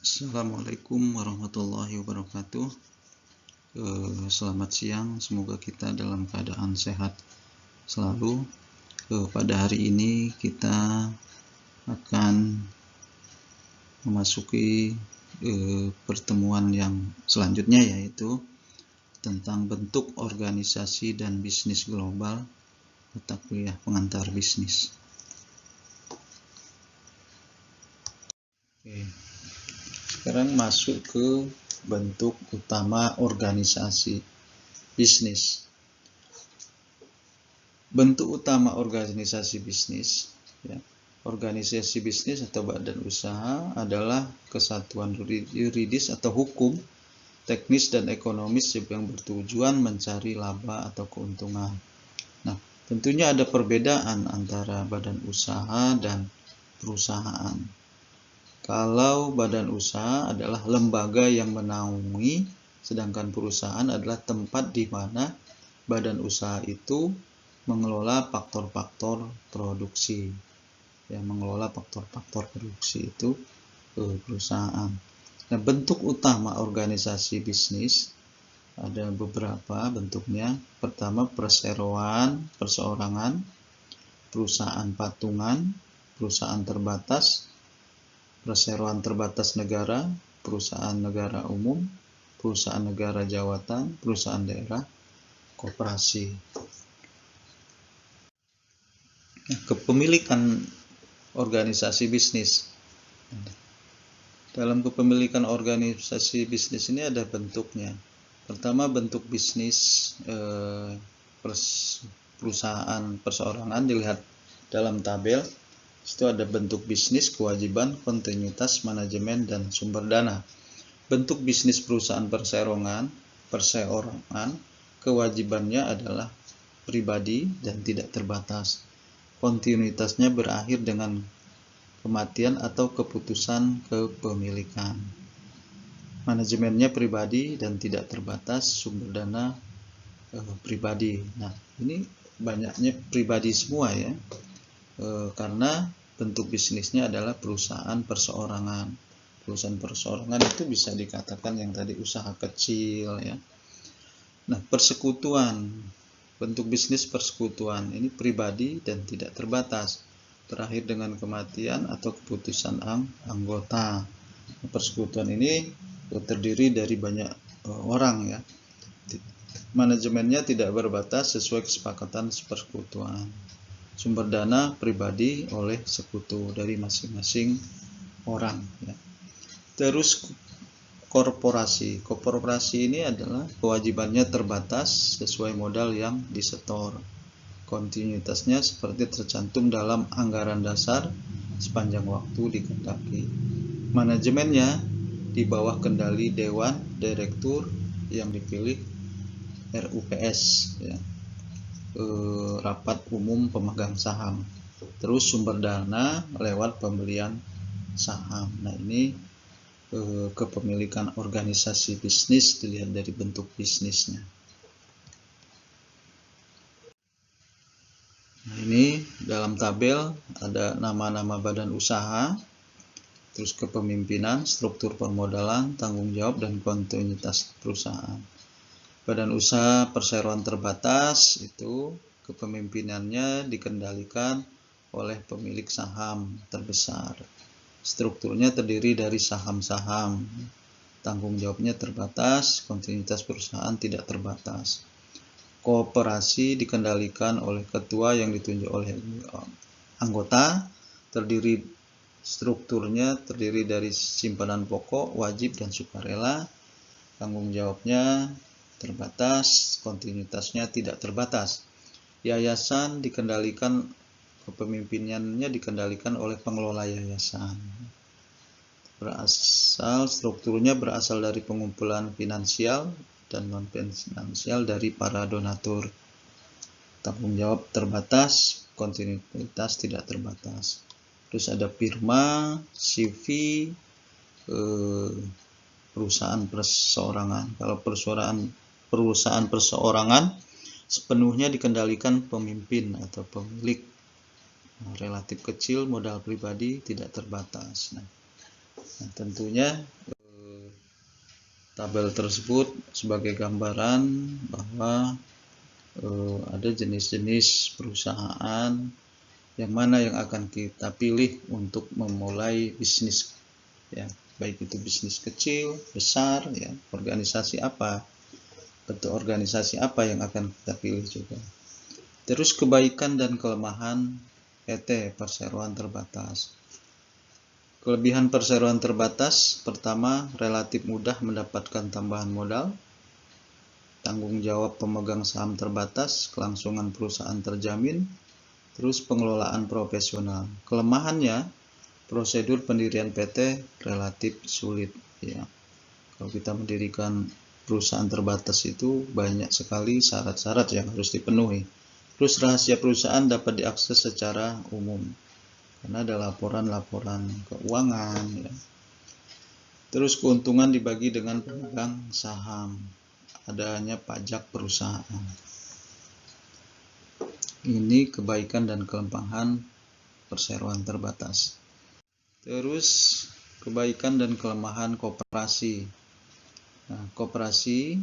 Assalamualaikum warahmatullahi wabarakatuh. Selamat siang, semoga kita dalam keadaan sehat selalu. Pada hari ini kita akan memasuki pertemuan yang selanjutnya, yaitu tentang bentuk organisasi dan bisnis global, mata kuliah pengantar bisnis. Sekarang masuk ke bentuk utama organisasi bisnis. Bentuk utama organisasi bisnis, ya. Organisasi bisnis atau badan usaha adalah kesatuan yuridis atau hukum, teknis dan ekonomis yang bertujuan mencari laba atau keuntungan. Nah, tentunya ada perbedaan antara badan usaha dan perusahaan. Kalau badan usaha adalah lembaga yang menaungi, sedangkan perusahaan adalah tempat di mana badan usaha itu mengelola faktor-faktor produksi. Yang mengelola faktor-faktor produksi itu perusahaan. Nah, bentuk utama organisasi bisnis ada beberapa bentuknya. Pertama, perseroan, perseorangan, perusahaan patungan, perusahaan terbatas, perseroan terbatas negara, perusahaan negara umum, perusahaan negara jawatan, perusahaan daerah, koperasi. Kepemilikan organisasi bisnis. Dalam kepemilikan organisasi bisnis ini ada bentuknya. Pertama, bentuk bisnis perusahaan perseorangan dilihat dalam tabel. Itu ada bentuk bisnis, kewajiban, kontinuitas, manajemen, dan sumber dana. Bentuk bisnis perusahaan perseorangan, kewajibannya adalah pribadi dan tidak terbatas. Kontinuitasnya berakhir dengan kematian atau keputusan kepemilikan. Manajemennya pribadi dan tidak terbatas, sumber dana pribadi. Nah, ini banyaknya pribadi semua, ya. Karena bentuk bisnisnya adalah perusahaan perseorangan. Perusahaan perseorangan itu bisa dikatakan yang tadi usaha kecil, ya. Nah, persekutuan, bentuk bisnis persekutuan ini pribadi dan tidak terbatas, berakhir dengan kematian atau keputusan anggota. Persekutuan ini terdiri dari banyak orang, ya. Manajemennya tidak berbatas sesuai kesepakatan persekutuan. Sumber dana pribadi oleh sekutu dari masing-masing orang, ya. Terus korporasi. Korporasi ini adalah kewajibannya terbatas sesuai modal yang disetor. Kontinuitasnya seperti tercantum dalam anggaran dasar sepanjang waktu dikehendaki. Manajemennya di bawah kendali dewan direktur yang dipilih RUPS, ya. Rapat umum pemegang saham. Terus sumber dana lewat pembelian saham. Nah, ini kepemilikan organisasi bisnis dilihat dari bentuk bisnisnya. Nah, ini dalam tabel ada nama-nama badan usaha, terus kepemimpinan, struktur permodalan, tanggung jawab, dan kontinuitas perusahaan. Badan usaha perseroan terbatas itu kepemimpinannya dikendalikan oleh pemilik saham terbesar. Strukturnya terdiri dari saham-saham. Tanggung jawabnya terbatas, kontinuitas perusahaan tidak terbatas. Koperasi dikendalikan oleh ketua yang ditunjuk oleh anggota. Strukturnya terdiri dari simpanan pokok, wajib, dan sukarela. Tanggung jawabnya terbatas, kontinuitasnya tidak terbatas. Yayasan dikendalikan, kepemimpinannya dikendalikan oleh pengelola yayasan. Strukturnya berasal dari pengumpulan finansial dan non-finansial dari para donatur. Tanggung jawab terbatas, kontinuitas tidak terbatas. Terus ada firma, CV, perusahaan perseorangan. Kalau perusahaan perseorangan sepenuhnya dikendalikan pemimpin atau pemilik. Relatif kecil, modal pribadi tidak terbatas. Nah, Nah, tentunya tabel tersebut sebagai gambaran bahwa ada jenis-jenis perusahaan yang mana yang akan kita pilih untuk memulai bisnis, ya, baik itu bisnis kecil, besar, ya, organisasi apa, bentuk organisasi apa yang akan kita pilih juga. Terus kebaikan dan kelemahan PT Perseroan Terbatas. Kelebihan perseroan terbatas, pertama, relatif mudah mendapatkan tambahan modal, tanggung jawab pemegang saham terbatas, kelangsungan perusahaan terjamin, terus pengelolaan profesional. Kelemahannya, prosedur pendirian PT relatif sulit, ya. Kalau kita mendirikan perusahaan terbatas itu banyak sekali syarat-syarat yang harus dipenuhi. Terus rahasia perusahaan dapat diakses secara umum karena ada laporan-laporan keuangan, ya. Terus keuntungan dibagi dengan pemegang saham, adanya pajak perusahaan. Ini kebaikan dan kelemahan perseroan terbatas. Terus kebaikan dan kelemahan koperasi. Nah, koperasi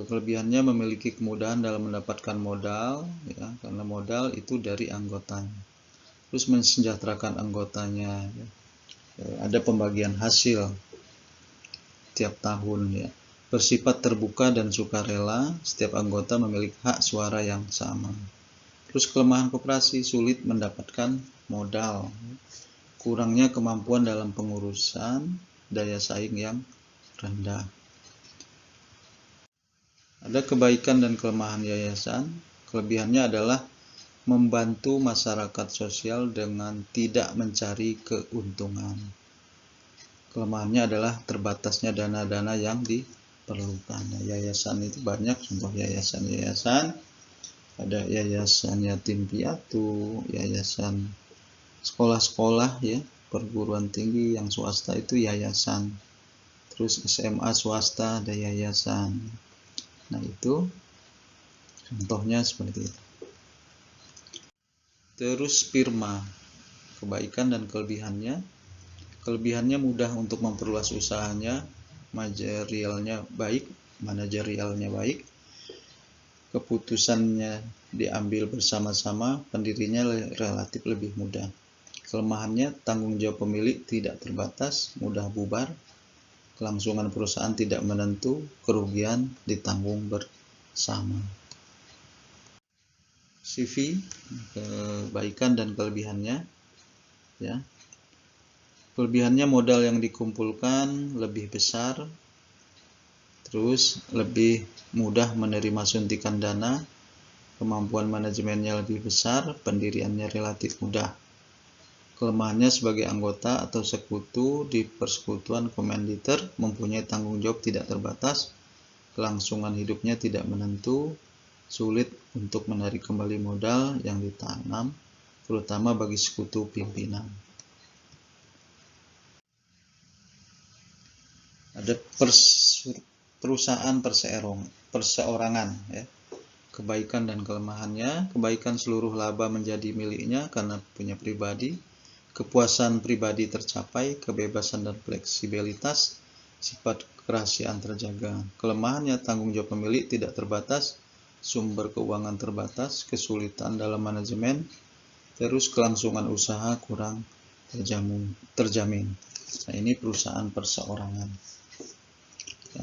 kelebihannya memiliki kemudahan dalam mendapatkan modal, ya, karena modal itu dari anggotanya. Terus mensejahterakan anggotanya, ya. Ada pembagian hasil tiap tahun, ya. Bersifat terbuka dan sukarela, setiap anggota memiliki hak suara yang sama. Terus kelemahan koperasi, sulit mendapatkan modal, kurangnya kemampuan dalam pengurusan, daya saing yang rendah. Ada kebaikan dan kelemahan yayasan. Kelebihannya adalah membantu masyarakat sosial dengan tidak mencari keuntungan. Kelemahannya adalah terbatasnya dana-dana yang diperlukan. Nah, yayasan itu banyak, contoh yayasan-yayasan. Ada yayasan yatim piatu, yayasan sekolah-sekolah, ya, perguruan tinggi yang swasta itu yayasan. Terus SMA swasta ada yayasan. Nah, itu contohnya seperti itu. Terus firma, kebaikan dan kelebihannya. Kelebihannya mudah untuk memperluas usahanya, manajerialnya baik, keputusannya diambil bersama-sama, pendirinya relatif lebih mudah. Kelemahannya, tanggung jawab pemilik tidak terbatas, mudah bubar, kelangsungan perusahaan tidak menentu, kerugian ditanggung bersama. CV, kebaikan dan kelebihannya, ya. Kelebihannya modal yang dikumpulkan lebih besar, terus lebih mudah menerima suntikan dana, kemampuan manajemennya lebih besar, pendiriannya relatif mudah. Kelemahannya sebagai anggota atau sekutu di persekutuan komanditer mempunyai tanggung jawab tidak terbatas, kelangsungan hidupnya tidak menentu, sulit untuk menarik kembali modal yang ditanam, terutama bagi sekutu pimpinan. Ada perusahaan perseorangan, ya. Kebaikan dan kelemahannya. Kebaikan, seluruh laba menjadi miliknya karena punya pribadi. Kepuasan pribadi tercapai, kebebasan dan fleksibilitas, sifat kerahasiaan terjaga. Kelemahannya, tanggung jawab pemilik tidak terbatas, sumber keuangan terbatas, kesulitan dalam manajemen, terus kelangsungan usaha kurang terjamin. Nah, ini perusahaan perseorangan,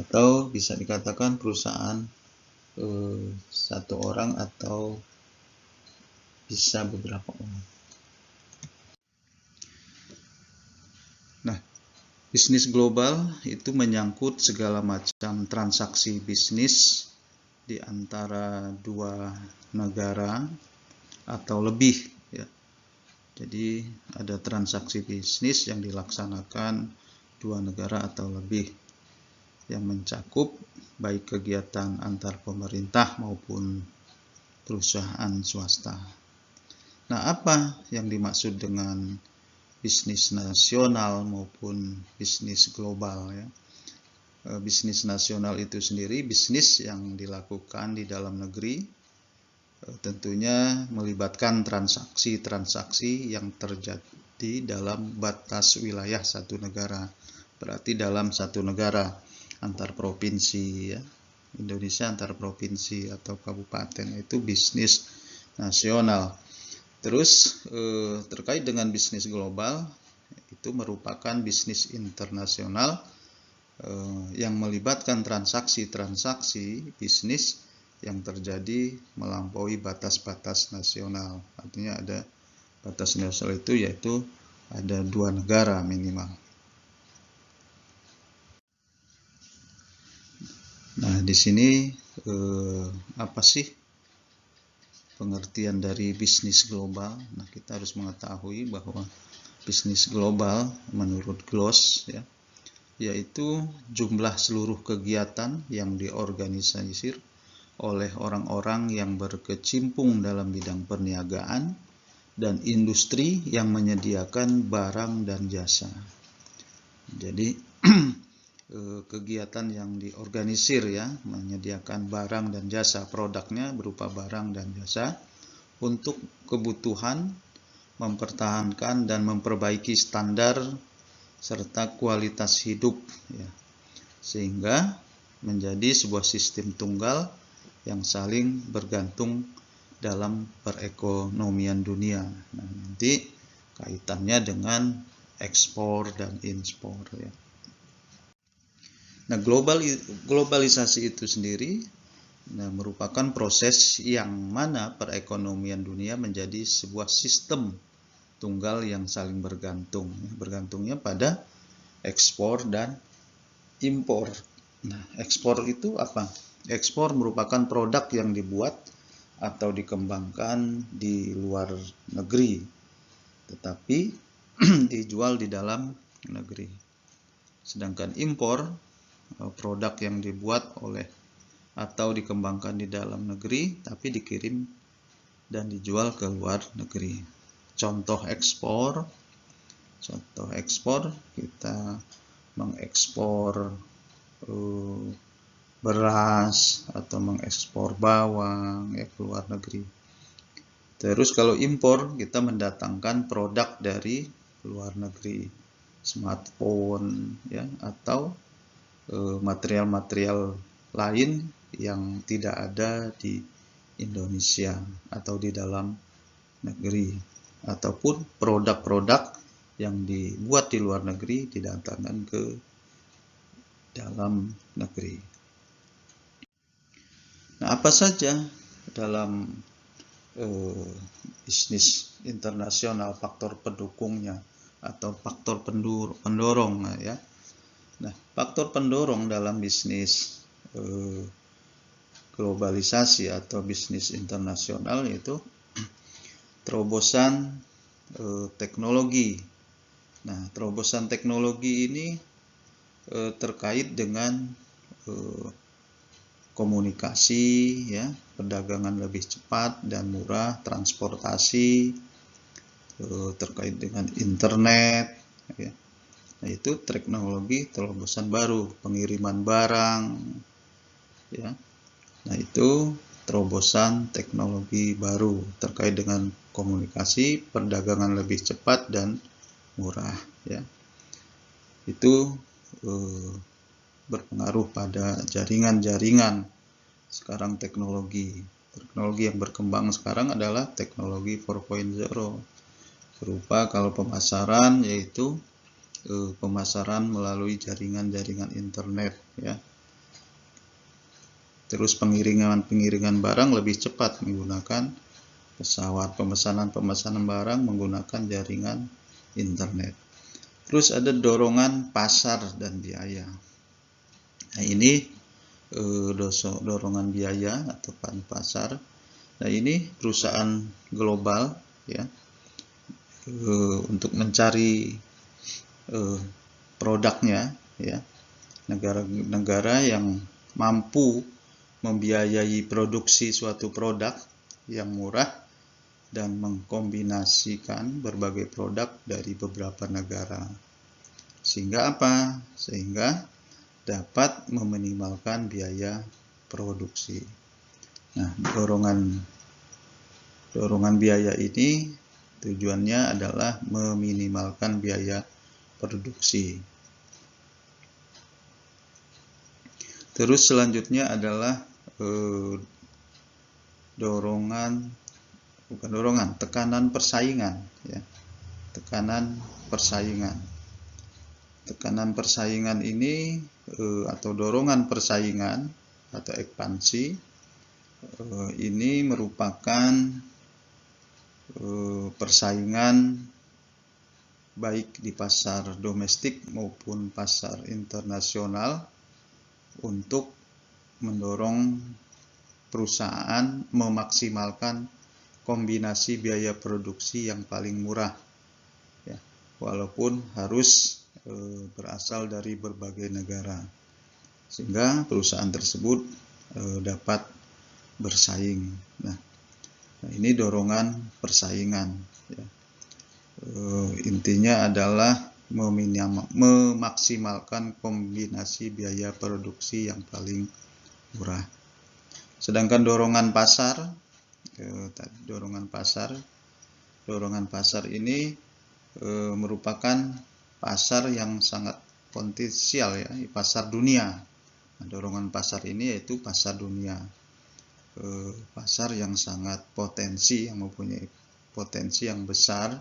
atau bisa dikatakan perusahaan satu orang atau bisa beberapa orang. Nah, bisnis global itu menyangkut segala macam transaksi bisnis di antara dua negara atau lebih, ya. Jadi ada transaksi bisnis yang dilaksanakan dua negara atau lebih, yang mencakup baik kegiatan antar pemerintah maupun perusahaan swasta. Nah, apa yang dimaksud dengan bisnis nasional maupun bisnis global, ya? Bisnis nasional itu sendiri bisnis yang dilakukan di dalam negeri, tentunya melibatkan transaksi-transaksi yang di dalam batas wilayah satu negara. Berarti dalam satu negara antar provinsi ya. Indonesia antar provinsi atau kabupaten itu bisnis nasional. Terus terkait dengan bisnis global itu merupakan bisnis internasional yang melibatkan transaksi-transaksi bisnis yang terjadi melampaui batas-batas nasional. Artinya ada batas nasional itu yaitu ada 2 negara minimal. Nah, di sini apa sih pengertian dari bisnis global? Nah, kita harus mengetahui bahwa bisnis global menurut GLOS ya, yaitu jumlah seluruh kegiatan yang diorganisir oleh orang-orang yang berkecimpung dalam bidang perniagaan dan industri yang menyediakan barang dan jasa. Jadi kegiatan yang diorganisir ya, menyediakan barang dan jasa, produknya berupa barang dan jasa untuk kebutuhan mempertahankan dan memperbaiki standar serta kualitas hidup ya, sehingga menjadi sebuah sistem tunggal yang saling bergantung dalam perekonomian dunia. Nah, nanti kaitannya dengan ekspor dan impor ya. Nah, globalisasi itu sendiri merupakan proses yang mana perekonomian dunia menjadi sebuah sistem tunggal yang saling bergantung. Bergantungnya pada ekspor dan impor. Nah, ekspor itu apa? Ekspor merupakan produk yang dibuat atau dikembangkan di luar negeri, tetapi dijual di dalam negeri. Sedangkan impor, produk yang dibuat oleh atau dikembangkan di dalam negeri, tapi dikirim dan dijual ke luar negeri. Contoh ekspor kita mengekspor beras atau mengekspor bawang ya ke luar negeri. Terus kalau impor kita mendatangkan produk dari luar negeri, smartphone ya atau material-material lain yang tidak ada di Indonesia atau di dalam negeri, ataupun produk-produk yang dibuat di luar negeri didatangkan ke dalam negeri. Nah, apa saja dalam bisnis internasional faktor pendukungnya atau faktor pendorong ya. Nah, faktor pendorong dalam bisnis globalisasi atau bisnis internasional yaitu terobosan teknologi. Nah, terobosan teknologi ini terkait dengan komunikasi ya, perdagangan lebih cepat dan murah, transportasi, terkait dengan internet ya. Nah, itu teknologi terobosan baru, pengiriman barang ya. Nah, itu terobosan teknologi baru terkait dengan komunikasi, perdagangan lebih cepat dan murah ya. Itu berpengaruh pada jaringan-jaringan. Sekarang teknologi yang berkembang sekarang adalah teknologi 4.0 berupa kalau pemasaran yaitu pemasaran melalui jaringan-jaringan internet ya. Terus pengiriman barang lebih cepat menggunakan pesawat, pemesanan barang menggunakan jaringan internet. Terus ada dorongan pasar dan biaya. Nah, ini dorongan biaya atau pasar. Nah, ini perusahaan global ya untuk mencari produknya ya. Negara-negara yang mampu membiayai produksi suatu produk yang murah dan mengkombinasikan berbagai produk dari beberapa negara. Sehingga apa? Sehingga dapat meminimalkan biaya produksi. Nah, dorongan biaya ini Tujuannya adalah meminimalkan biaya produksi. Terus selanjutnya adalah tekanan persaingan, ya. Tekanan persaingan. Tekanan persaingan ini atau dorongan persaingan atau ekspansi ini merupakan persaingan baik di pasar domestik maupun pasar internasional untuk mendorong perusahaan memaksimalkan kombinasi biaya produksi yang paling murah, ya, walaupun harus berasal dari berbagai negara, sehingga perusahaan tersebut dapat bersaing. Nah, ini dorongan persaingan, ya. Intinya adalah memaksimalkan kombinasi biaya produksi yang paling murah. Sedangkan dorongan pasar ini merupakan pasar yang sangat potensial, ya, pasar dunia. Nah, dorongan pasar ini yaitu pasar dunia, pasar yang sangat yang mempunyai potensi yang besar.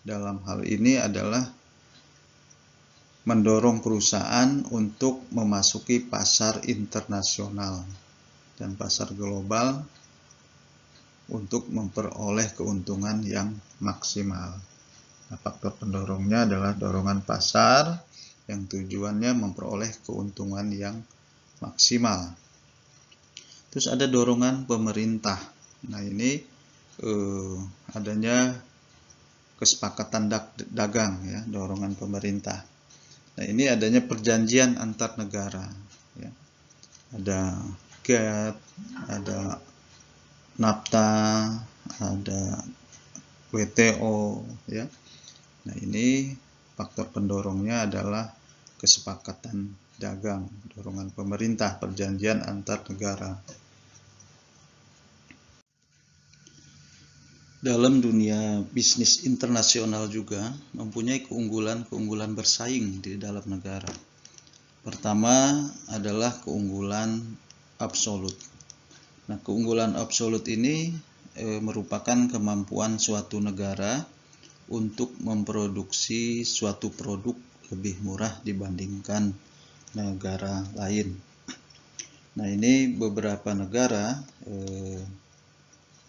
Dalam hal ini adalah mendorong perusahaan untuk memasuki pasar internasional dan pasar global untuk memperoleh keuntungan yang maksimal. Nah, faktor pendorongnya adalah dorongan pasar yang tujuannya memperoleh keuntungan yang maksimal. Terus ada dorongan pemerintah. Nah, ini adanya kesepakatan dagang, ya, dorongan pemerintah. Nah, ini adanya perjanjian antar negara, ya. Ada GATT, ada NAFTA, ada WTO, ya. Nah, ini faktor pendorongnya adalah kesepakatan dagang, dorongan pemerintah, perjanjian antar negara. Dalam dunia bisnis internasional juga mempunyai keunggulan bersaing di dalam negara. Pertama adalah keunggulan absolut. Nah, keunggulan absolut ini merupakan kemampuan suatu negara untuk memproduksi suatu produk lebih murah dibandingkan negara lain. Nah, ini beberapa negara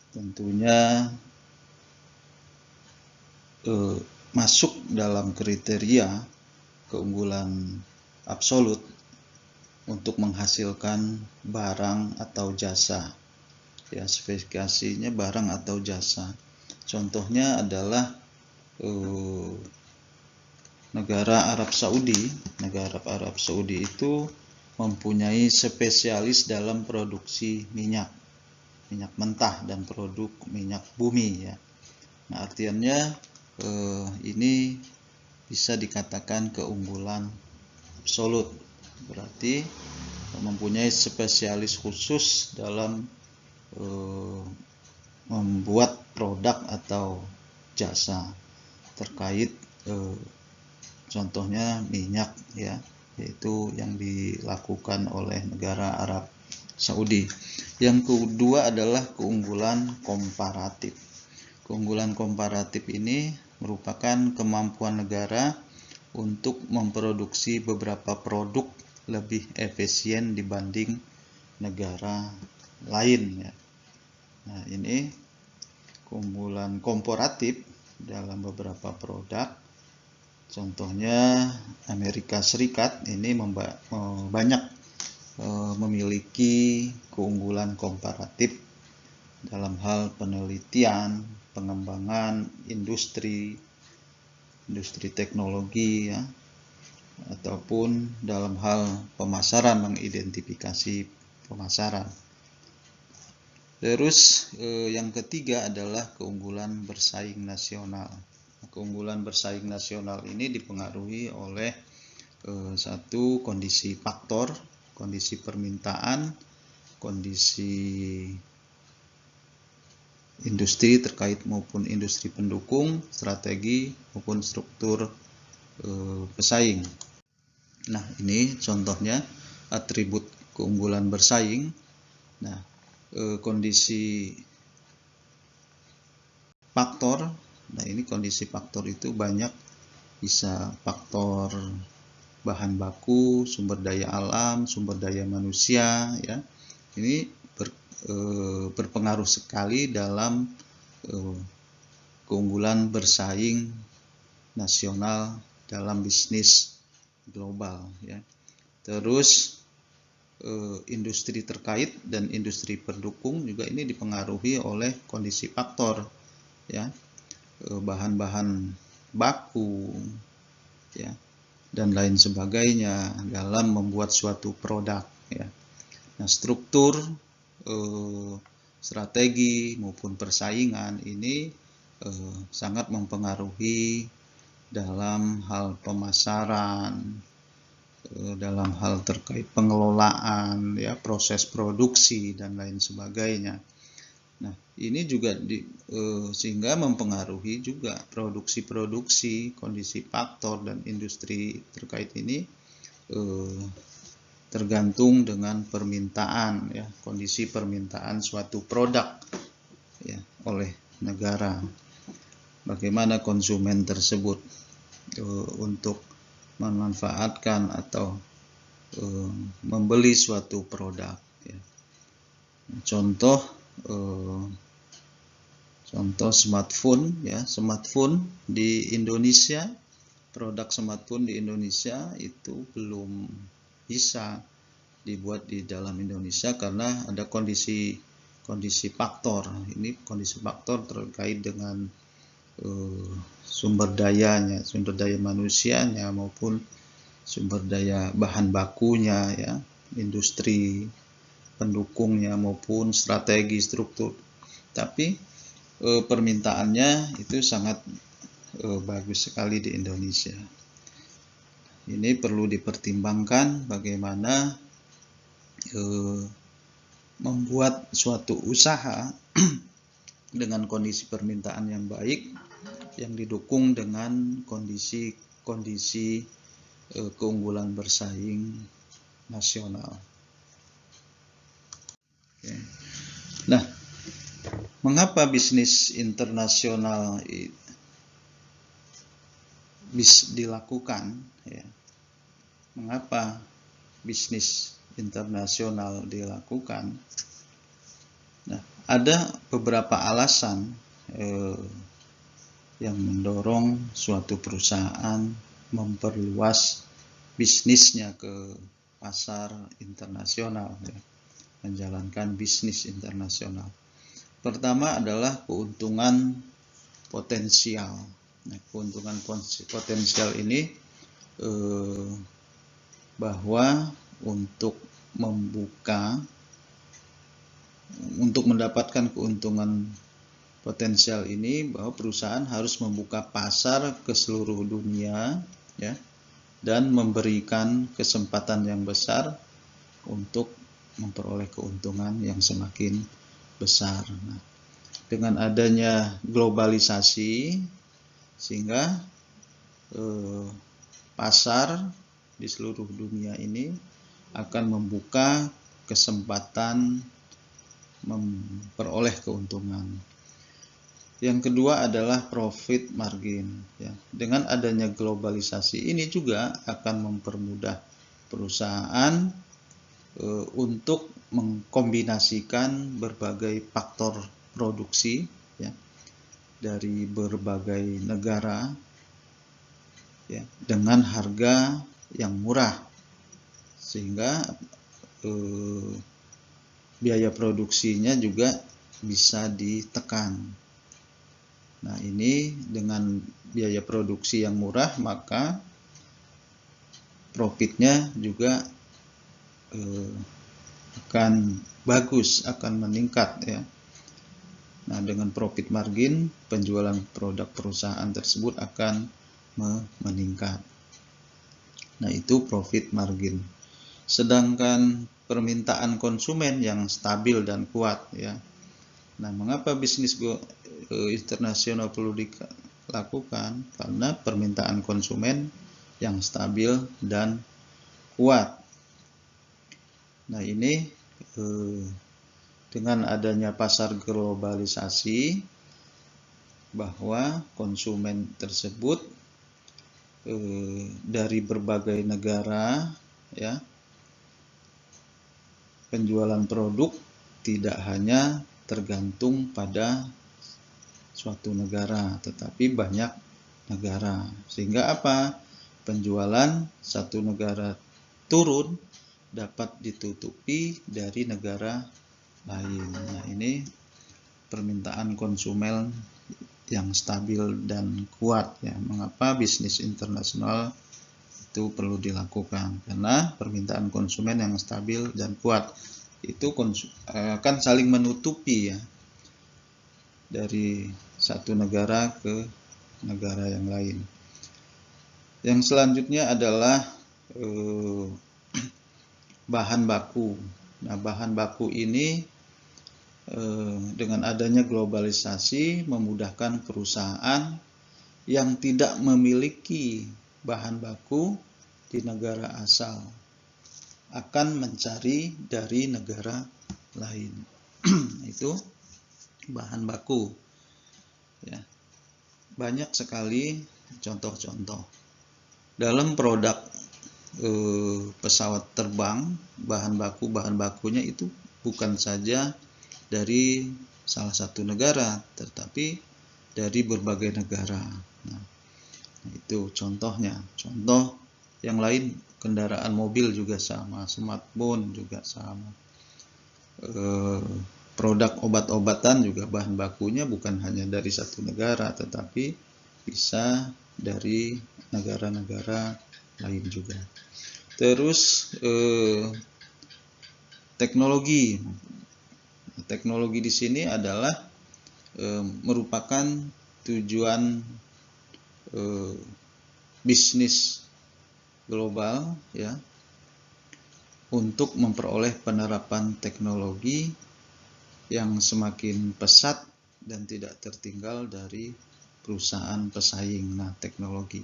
tentunya masuk dalam kriteria keunggulan absolut untuk menghasilkan barang atau jasa, ya, spesifikasinya barang atau jasa. Contohnya adalah negara Arab Saudi. Negara Arab Saudi itu mempunyai spesialis dalam produksi minyak mentah dan produk minyak bumi, ya. Nah, artiannya ini bisa dikatakan keunggulan absolut, berarti mempunyai spesialis khusus dalam membuat produk atau jasa terkait contohnya minyak, ya, yaitu yang dilakukan oleh negara Arab Saudi. Yang kedua adalah keunggulan komparatif. Keunggulan komparatif ini merupakan kemampuan negara untuk memproduksi beberapa produk lebih efisien dibanding negara lain, ya. Nah, ini keunggulan komparatif dalam beberapa produk. Contohnya Amerika Serikat ini banyak memiliki keunggulan komparatif dalam hal penelitian, pengembangan industri teknologi, ya, ataupun dalam hal pemasaran, mengidentifikasi pemasaran. Terus yang ketiga adalah keunggulan bersaing nasional. Keunggulan bersaing nasional ini dipengaruhi oleh satu kondisi faktor, kondisi permintaan, kondisi industri terkait maupun industri pendukung, strategi maupun struktur pesaing. Nah, ini contohnya atribut keunggulan bersaing. Nah, kondisi faktor. Nah, ini kondisi faktor itu banyak, bisa faktor bahan baku, sumber daya alam, sumber daya manusia, ya. Ini berpengaruh sekali dalam keunggulan bersaing nasional dalam bisnis global, ya. Terus industri terkait dan industri pendukung juga ini dipengaruhi oleh kondisi faktor, ya, bahan-bahan baku, ya, dan lain sebagainya dalam membuat suatu produk, ya. Nah, struktur strategi maupun persaingan ini sangat mempengaruhi dalam hal pemasaran, dalam hal terkait pengelolaan, ya, proses produksi dan lain sebagainya. Nah, ini juga sehingga mempengaruhi juga produksi-produksi, kondisi faktor dan industri terkait ini tergantung dengan permintaan, ya, kondisi permintaan suatu produk, ya, oleh negara. Bagaimana konsumen tersebut untuk memanfaatkan atau membeli suatu produk, ya. Contoh smartphone, ya, smartphone di Indonesia, produk smartphone di Indonesia itu belum bisa dibuat di dalam Indonesia karena ada kondisi faktor. Ini kondisi faktor terkait dengan sumber dayanya, sumber daya manusianya maupun sumber daya bahan bakunya, ya, industri pendukungnya maupun strategi struktur. Tapi permintaannya itu sangat bagus sekali di Indonesia. Ini perlu dipertimbangkan bagaimana membuat suatu usaha dengan kondisi permintaan yang baik, yang didukung dengan kondisi keunggulan bersaing nasional. Oke. Nah, mengapa bisnis internasional dilakukan, ya? Mengapa bisnis internasional dilakukan? Nah, ada beberapa alasan yang mendorong suatu perusahaan memperluas bisnisnya ke pasar internasional, ya, menjalankan bisnis internasional. Pertama adalah keuntungan potensial. Nah, keuntungan potensial ini bahwa untuk mendapatkan keuntungan potensial ini, bahwa perusahaan harus membuka pasar ke seluruh dunia, ya, dan memberikan kesempatan yang besar untuk memperoleh keuntungan yang semakin besar. Nah, dengan adanya globalisasi, sehingga pasar di seluruh dunia ini akan membuka kesempatan memperoleh keuntungan. Yang kedua adalah profit margin, ya. Dengan adanya globalisasi ini juga akan mempermudah perusahaan untuk mengkombinasikan berbagai faktor produksi, ya, dari berbagai negara, ya, dengan harga yang murah, sehingga biaya produksinya juga bisa ditekan. Nah, ini dengan biaya produksi yang murah, maka profitnya juga akan bagus, akan meningkat, ya. Nah, dengan profit margin, penjualan produk perusahaan tersebut akan meningkat. Nah, itu profit margin. Sedangkan permintaan konsumen yang stabil dan kuat, ya, Nah, mengapa bisnis internasional perlu dilakukan? Karena permintaan konsumen yang stabil dan kuat. Nah, ini dengan adanya pasar globalisasi, bahwa konsumen tersebut dari berbagai negara, ya, penjualan produk tidak hanya tergantung pada suatu negara, tetapi banyak negara. Sehingga apa? Penjualan satu negara turun dapat ditutupi dari negara lain. Nah, ini permintaan konsumen yang stabil dan kuat, ya. Mengapa bisnis internasional itu perlu dilakukan? Karena permintaan konsumen yang stabil dan kuat itu akan saling menutupi, ya, dari satu negara ke negara yang lain. Yang selanjutnya adalah bahan baku. Nah, bahan baku ini dengan adanya globalisasi memudahkan perusahaan yang tidak memiliki bahan baku di negara asal akan mencari dari negara lain. Itu bahan baku, ya. Banyak sekali contoh-contoh dalam produk pesawat terbang. Bahan bakunya itu bukan saja dari salah satu negara, tetapi dari berbagai negara. Nah, itu contohnya. Contoh yang lain, kendaraan mobil juga sama, smartphone juga sama. Produk obat-obatan juga bahan bakunya bukan hanya dari satu negara, tetapi bisa dari negara-negara lain juga. Terus teknologi di sini adalah merupakan tujuan bisnis global, ya, untuk memperoleh penerapan teknologi yang semakin pesat dan tidak tertinggal dari perusahaan pesaing. Nah, teknologi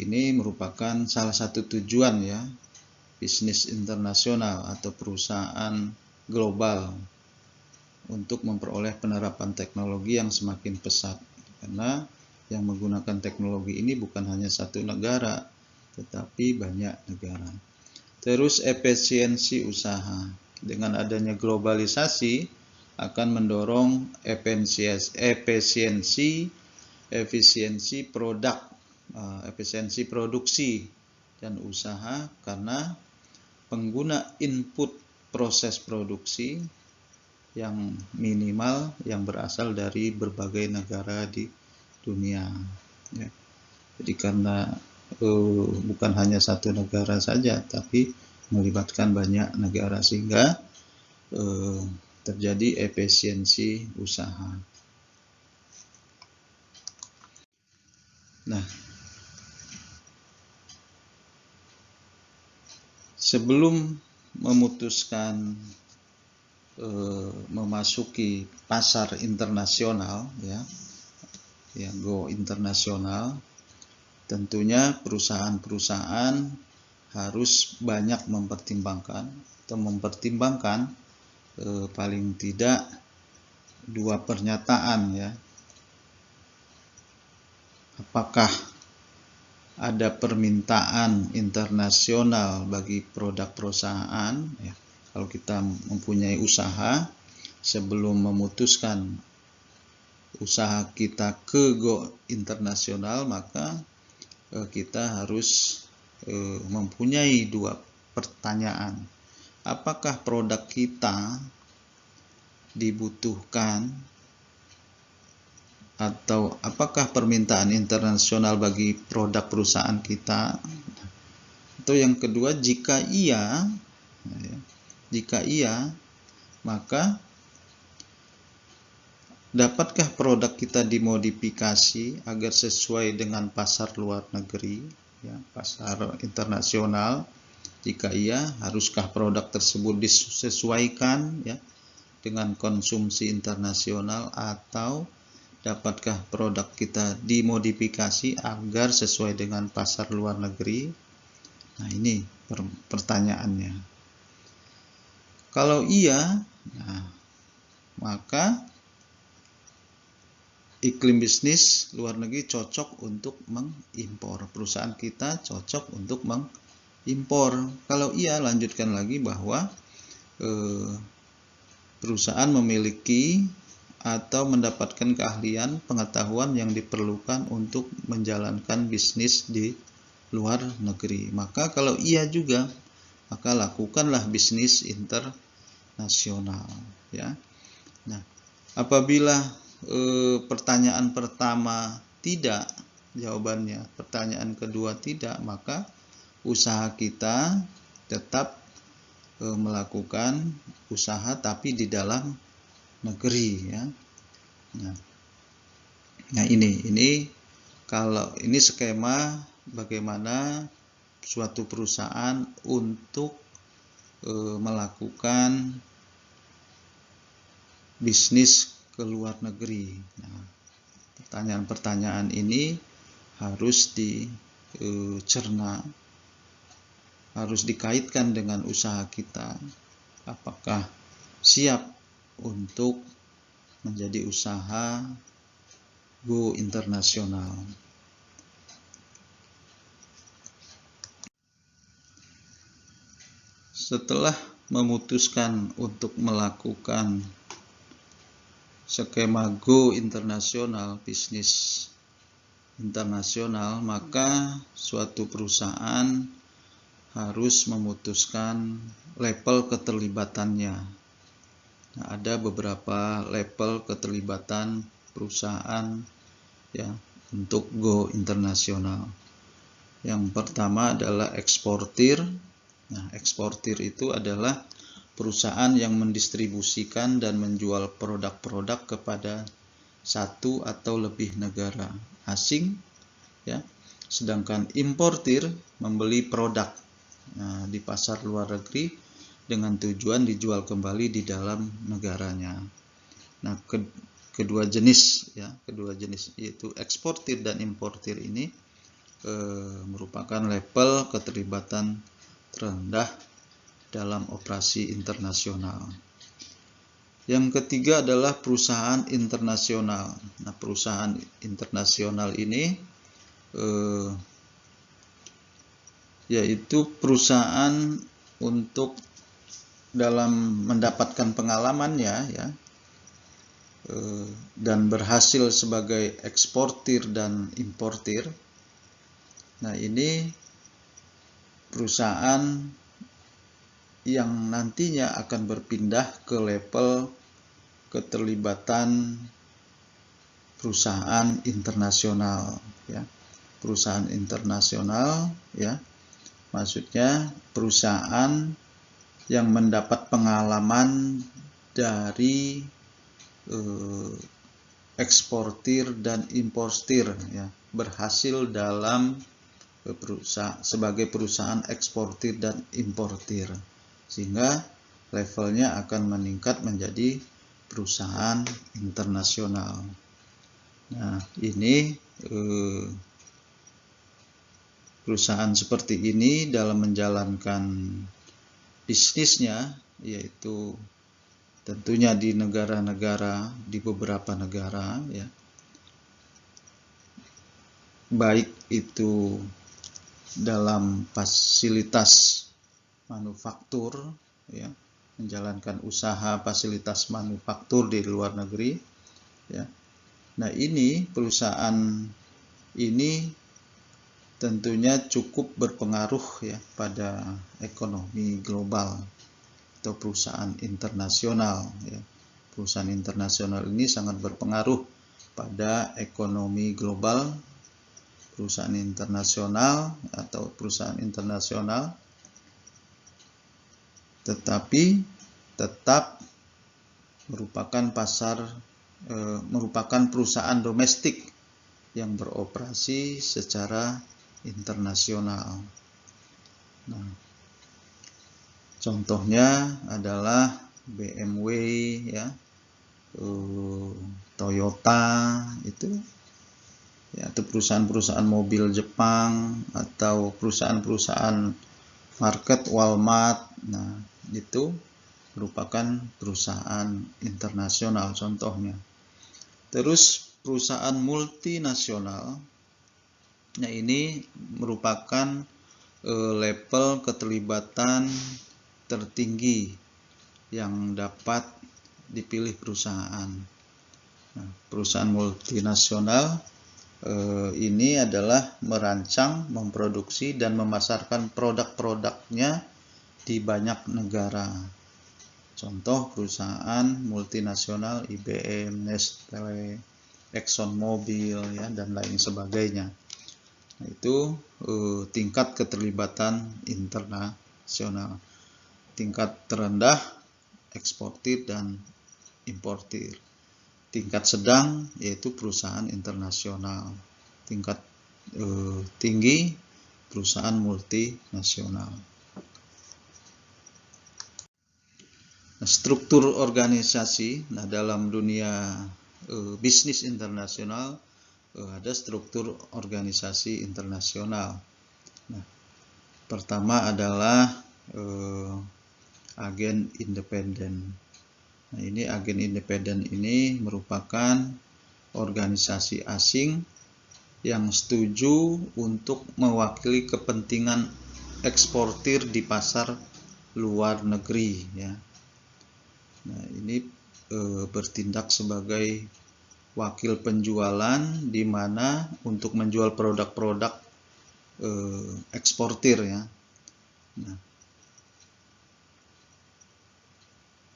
ini merupakan salah satu tujuan, ya, bisnis internasional atau perusahaan global untuk memperoleh penerapan teknologi yang semakin pesat. Karena yang menggunakan teknologi ini bukan hanya satu negara, tetapi banyak negara. Terus efisiensi usaha. Dengan adanya globalisasi akan mendorong efisiensi produksi dan usaha, karena pengguna input proses produksi yang minimal yang berasal dari berbagai negara di dunia, ya. Jadi karena bukan hanya satu negara saja, tapi melibatkan banyak negara, sehingga terjadi efisiensi usaha. Nah, sebelum memutuskan memasuki pasar internasional, ya, go internasional, tentunya perusahaan-perusahaan harus banyak mempertimbangkan paling tidak dua pernyataan, ya. Apakah ada permintaan internasional bagi produk perusahaan, ya. Kalau kita mempunyai usaha, sebelum memutuskan usaha kita ke go internasional, maka kita harus mempunyai dua pertanyaan. Apakah produk kita dibutuhkan, atau apakah permintaan internasional bagi produk perusahaan kita? Atau yang kedua, jika iya, maka dapatkah produk kita dimodifikasi agar sesuai dengan pasar luar negeri, ya, pasar internasional, Jika iya, haruskah produk tersebut disesuaikan ya dengan konsumsi internasional, atau dapatkah produk kita dimodifikasi agar sesuai dengan pasar luar negeri? Nah, ini pertanyaannya. Kalau iya, nah, maka iklim bisnis luar negeri cocok untuk mengimpor. Perusahaan kita cocok untuk mengimpor. Kalau iya, lanjutkan lagi bahwa perusahaan memiliki atau mendapatkan keahlian, pengetahuan yang diperlukan untuk menjalankan bisnis di luar negeri. Maka kalau iya juga, maka lakukanlah bisnis internasional ya. Nah, apabila pertanyaan pertama tidak, jawabannya pertanyaan kedua tidak, maka usaha kita tetap melakukan usaha tapi di dalam negeri ya. Nah, ini kalau ini skema bagaimana suatu perusahaan untuk melakukan bisnis ke luar negeri. Nah, pertanyaan-pertanyaan ini harus dicerna, harus dikaitkan dengan usaha kita. Apakah siap untuk menjadi usaha go internasional? Setelah memutuskan untuk melakukan skema go internasional, bisnis internasional, maka suatu perusahaan harus memutuskan level keterlibatannya. Nah, ada beberapa level keterlibatan perusahaan ya untuk go internasional. Yang pertama adalah eksportir. Nah, eksportir itu adalah perusahaan yang mendistribusikan dan menjual produk-produk kepada satu atau lebih negara asing ya. Sedangkan importir membeli produk di pasar luar negeri dengan tujuan dijual kembali di dalam negaranya. Nah, kedua jenis yaitu eksportir dan importir ini merupakan level keterlibatan terendah dalam operasi internasional. Yang ketiga adalah perusahaan internasional. Nah, perusahaan internasional ini yaitu perusahaan untuk dalam mendapatkan pengalamannya ya dan berhasil sebagai eksportir dan importir. Nah, ini perusahaan yang nantinya akan berpindah ke level keterlibatan perusahaan internasional ya. Perusahaan internasional ya, maksudnya perusahaan yang mendapat pengalaman dari eksportir dan importir ya, berhasil dalam sebagai perusahaan eksportir dan importir, sehingga levelnya akan meningkat menjadi perusahaan internasional. Nah, ini perusahaan seperti ini dalam menjalankan bisnisnya, yaitu tentunya di negara-negara, di beberapa negara ya, baik itu dalam fasilitas manufaktur ya, menjalankan usaha fasilitas manufaktur di luar negeri ya. Nah, ini perusahaan ini tentunya cukup berpengaruh ya pada ekonomi global atau perusahaan internasional ya. Perusahaan internasional ini sangat berpengaruh pada ekonomi global. Perusahaan internasional atau perusahaan internasional tetapi tetap merupakan merupakan perusahaan domestik yang beroperasi secara internasional. Nah, Contohnya adalah BMW ya, Toyota itu ya, itu perusahaan-perusahaan mobil Jepang atau perusahaan-perusahaan market Walmart. Nah, itu merupakan perusahaan internasional contohnya. Terus perusahaan multinasional, nah ini merupakan level keterlibatan tertinggi yang dapat dipilih perusahaan. Nah, perusahaan multinasional ini adalah merancang, memproduksi, dan memasarkan produk-produknya di banyak negara. Contoh perusahaan multinasional IBM, Nestle, ExxonMobil ya, dan lain sebagainya. Nah, itu tingkat keterlibatan internasional. Tingkat terendah eksportir dan importir. Tingkat sedang yaitu perusahaan internasional. Tingkat tinggi perusahaan multinasional. Nah, struktur organisasi, nah dalam dunia bisnis internasional ada struktur organisasi internasional. Nah, pertama adalah agen independen. Nah, ini agen independen ini merupakan organisasi asing yang setuju untuk mewakili kepentingan eksportir di pasar luar negeri ya. Nah, ini bertindak sebagai wakil penjualan di mana untuk menjual produk-produk eksportir ya. Nah,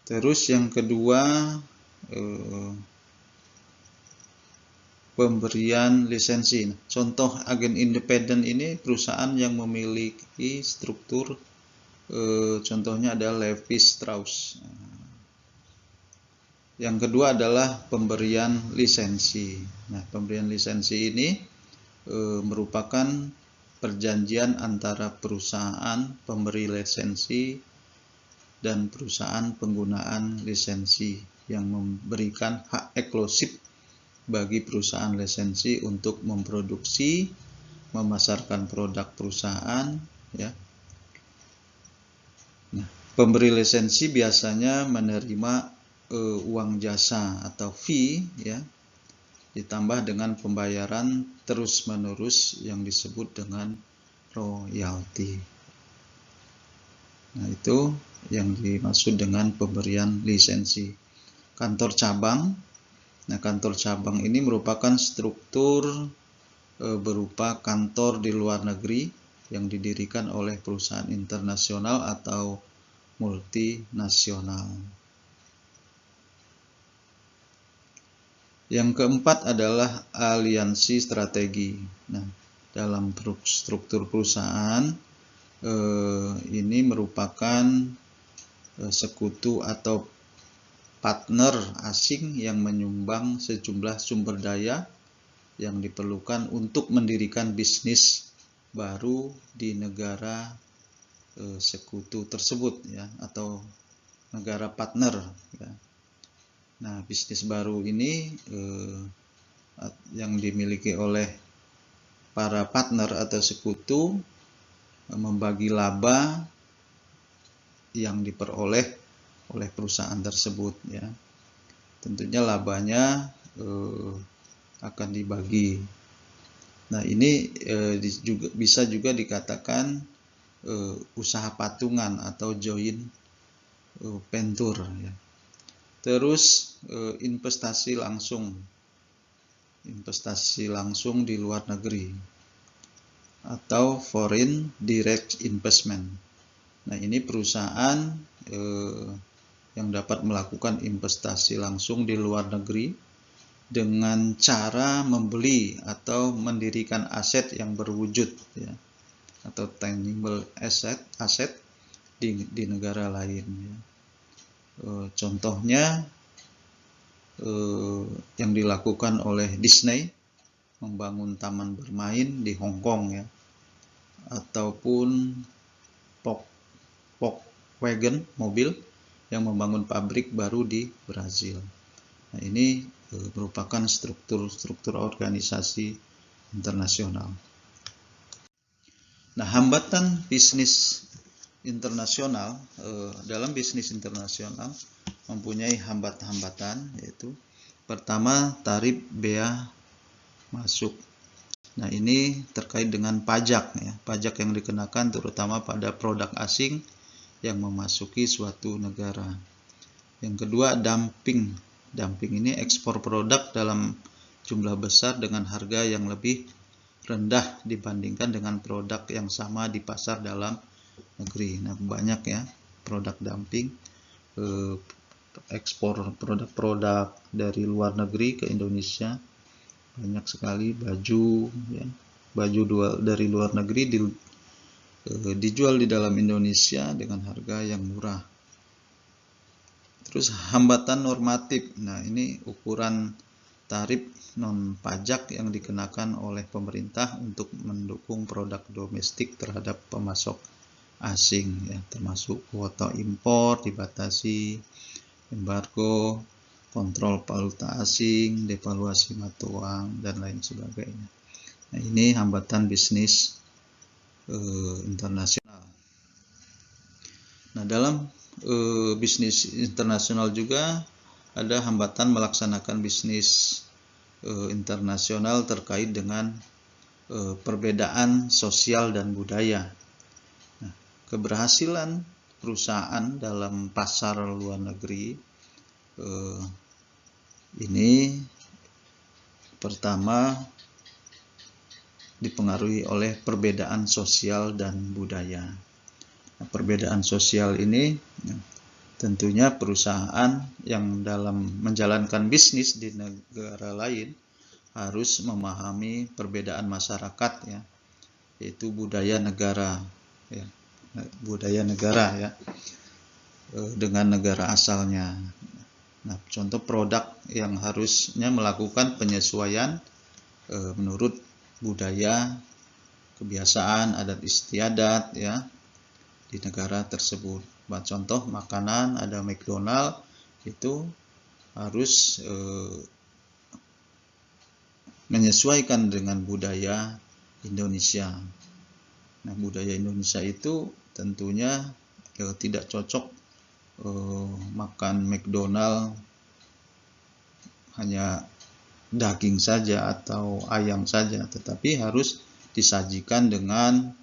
terus yang kedua pemberian lisensi. Contoh agen independen ini perusahaan yang memiliki struktur contohnya adalah Levi Strauss. Yang kedua adalah pemberian lisensi. Nah, pemberian lisensi ini merupakan perjanjian antara perusahaan pemberi lisensi dan perusahaan penggunaan lisensi yang memberikan hak eksklusif bagi perusahaan lisensi untuk memproduksi, memasarkan produk perusahaan ya. Nah, pemberi lisensi biasanya menerima uang jasa atau fee ya, ditambah dengan pembayaran terus-menerus yang disebut dengan royalti. Nah, itu yang dimaksud dengan pemberian lisensi. Kantor cabang. Nah, kantor cabang ini merupakan struktur berupa kantor di luar negeri yang didirikan oleh perusahaan internasional atau multinasional. Yang keempat adalah aliansi strategi. Nah, dalam struktur perusahaan ini merupakan sekutu atau partner asing yang menyumbang sejumlah sumber daya yang diperlukan untuk mendirikan bisnis baru di negara sekutu tersebut ya, atau negara partner ya. Nah, bisnis baru ini yang dimiliki oleh para partner atau sekutu membagi laba yang diperoleh oleh perusahaan tersebut ya. Tentunya labanya akan dibagi. Nah, ini bisa juga dikatakan usaha patungan atau joint venture ya. Terus investasi langsung di luar negeri atau foreign direct investment. Nah, ini perusahaan yang dapat melakukan investasi langsung di luar negeri dengan cara membeli atau mendirikan aset yang berwujud ya, atau tangible asset di negara lain ya. Contohnya yang dilakukan oleh Disney membangun taman bermain di Hong Kong ya, ataupun Volkswagen mobil yang membangun pabrik baru di Brazil. Nah, ini merupakan struktur organisasi internasional. Nah, hambatan bisnis internasional, dalam bisnis internasional mempunyai hambatan, yaitu pertama, tarif bea masuk. Nah, ini terkait dengan pajak ya, pajak yang dikenakan terutama pada produk asing yang memasuki suatu negara. Yang kedua, dumping. Dumping ini ekspor produk dalam jumlah besar dengan harga yang lebih rendah dibandingkan dengan produk yang sama di pasar dalam negeri. Nah, banyak ya produk dumping, ekspor produk-produk dari luar negeri ke Indonesia, banyak sekali baju ya, dari luar negeri dijual di dalam Indonesia dengan harga yang murah. Terus hambatan normatif. Nah, ini ukuran tarif non pajak yang dikenakan oleh pemerintah untuk mendukung produk domestik terhadap pemasok asing ya, termasuk kuota impor dibatasi, embargo, kontrol valuta asing, devaluasi mata uang, dan lain sebagainya. Nah, ini hambatan bisnis internasional. Nah, dalam bisnis internasional juga ada hambatan melaksanakan bisnis internasional terkait dengan perbedaan sosial dan budaya. Nah, keberhasilan perusahaan dalam pasar luar negeri ini pertama dipengaruhi oleh perbedaan sosial dan budaya. Nah, perbedaan sosial ini tentunya perusahaan yang dalam menjalankan bisnis di negara lain harus memahami perbedaan masyarakat ya, yaitu budaya negara ya, dengan negara asalnya. Nah, contoh produk yang harusnya melakukan penyesuaian menurut budaya, kebiasaan, adat istiadat ya di negara tersebut. Contoh makanan, ada McDonald, itu harus menyesuaikan dengan budaya Indonesia. Nah, budaya Indonesia itu tentunya tidak cocok makan McDonald hanya daging saja atau ayam saja, tetapi harus disajikan dengan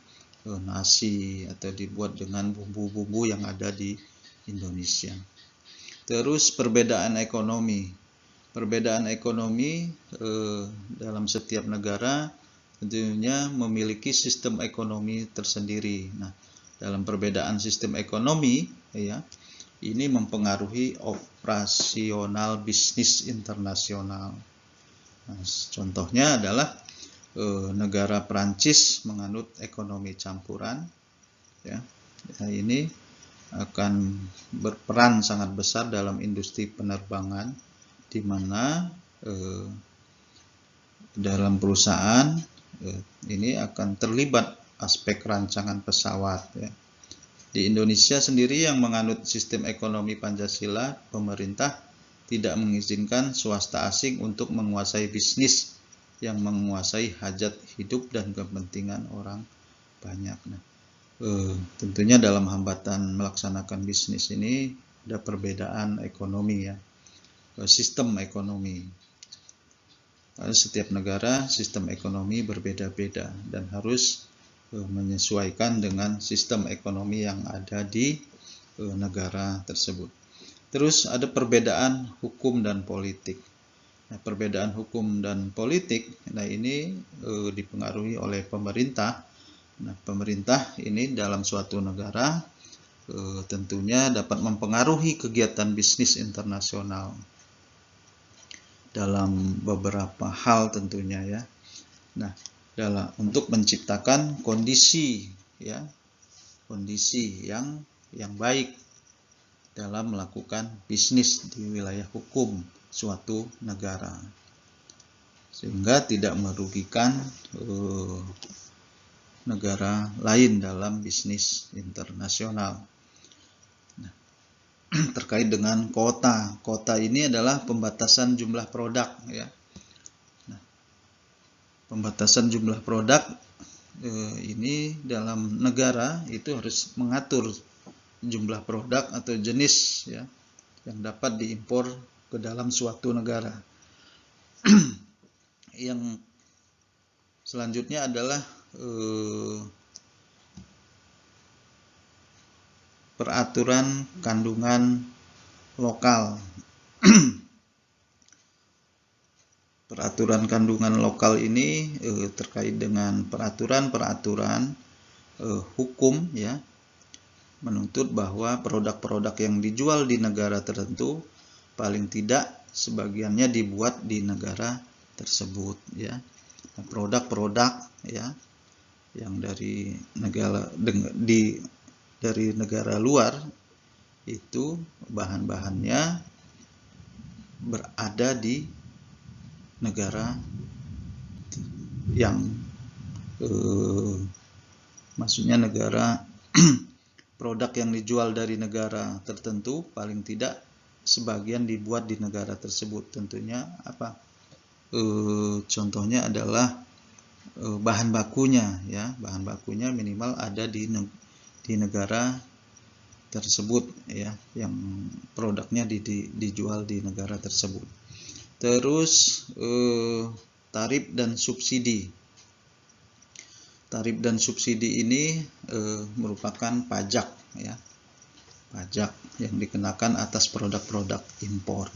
nasi atau dibuat dengan bumbu-bumbu yang ada di Indonesia. Terus perbedaan ekonomi. Perbedaan ekonomi dalam setiap negara tentunya memiliki sistem ekonomi tersendiri. Nah, dalam perbedaan sistem ekonomi ya, ini mempengaruhi operasional bisnis internasional. Nah, contohnya adalah negara Prancis menganut ekonomi campuran ya. Nah, ini akan berperan sangat besar dalam industri penerbangan, di mana dalam perusahaan ini akan terlibat aspek rancangan pesawat ya. Di Indonesia sendiri yang menganut sistem ekonomi Pancasila, pemerintah tidak mengizinkan swasta asing untuk menguasai bisnis yang menguasai hajat hidup dan kepentingan orang banyak. Nah, tentunya dalam hambatan melaksanakan bisnis ini ada perbedaan ekonomi ya, sistem ekonomi. Pada setiap negara sistem ekonomi berbeda-beda dan harus menyesuaikan dengan sistem ekonomi yang ada di negara tersebut. Terus ada perbedaan hukum dan politik. Nah, perbedaan hukum dan politik, nah ini dipengaruhi oleh pemerintah. Nah, pemerintah ini dalam suatu negara tentunya dapat mempengaruhi kegiatan bisnis internasional dalam beberapa hal tentunya ya. Nah, untuk menciptakan kondisi yang baik dalam melakukan bisnis di wilayah hukum suatu negara, sehingga tidak merugikan negara lain dalam bisnis internasional. terkait dengan kota. Kota ini adalah pembatasan jumlah produk ya. Nah, pembatasan jumlah produk ini dalam negara itu harus mengatur jumlah produk atau jenis ya yang dapat diimpor ke dalam suatu negara. Yang selanjutnya adalah peraturan kandungan lokal. Peraturan kandungan lokal ini terkait dengan peraturan-peraturan hukum ya, menuntut bahwa produk-produk yang dijual di negara tertentu paling tidak sebagiannya dibuat di negara tersebut ya. Produk-produk ya yang dari negara luar itu bahan-bahannya berada di negara yang maksudnya negara produk yang dijual dari negara tertentu paling tidak sebagian dibuat di negara tersebut. Tentunya apa? Contohnya adalah bahan bakunya ya, bahan bakunya minimal ada di negara tersebut ya, yang produknya dijual di negara tersebut. Terus tarif dan subsidi. Tarif dan subsidi ini merupakan pajak ya, pajak yang dikenakan atas produk-produk impor.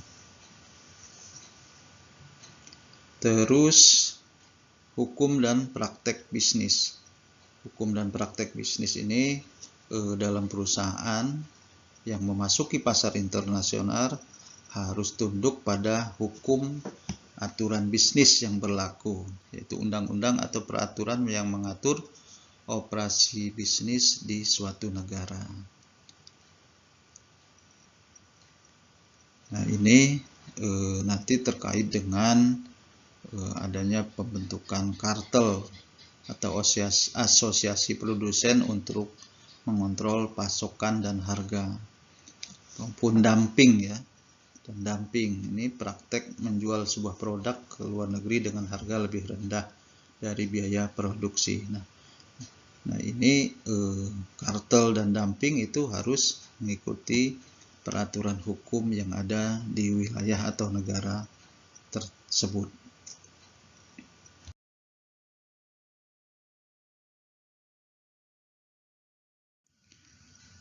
Terus hukum dan praktek bisnis. Hukum dan praktek bisnis ini dalam perusahaan yang memasuki pasar internasional harus tunduk pada hukum aturan bisnis yang berlaku, yaitu undang-undang atau peraturan yang mengatur operasi bisnis di suatu negara. Nah, ini nanti terkait dengan adanya pembentukan kartel atau asosiasi produsen untuk mengontrol pasokan dan harga, maupun dumping ya. Dan dumping ini praktek menjual sebuah produk ke luar negeri dengan harga lebih rendah dari biaya produksi. Nah ini kartel dan dumping itu harus mengikuti peraturan hukum yang ada di wilayah atau negara tersebut.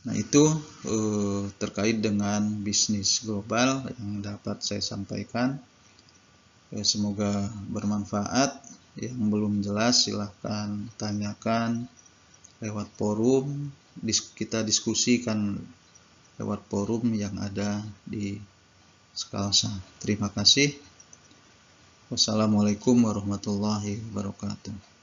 Nah itu terkait dengan bisnis global yang dapat saya sampaikan. Semoga bermanfaat. Yang belum jelas silahkan tanyakan lewat forum. Kita diskusikan lewat forum yang ada di Skalsa. Terima kasih. Wassalamualaikum warahmatullahi wabarakatuh.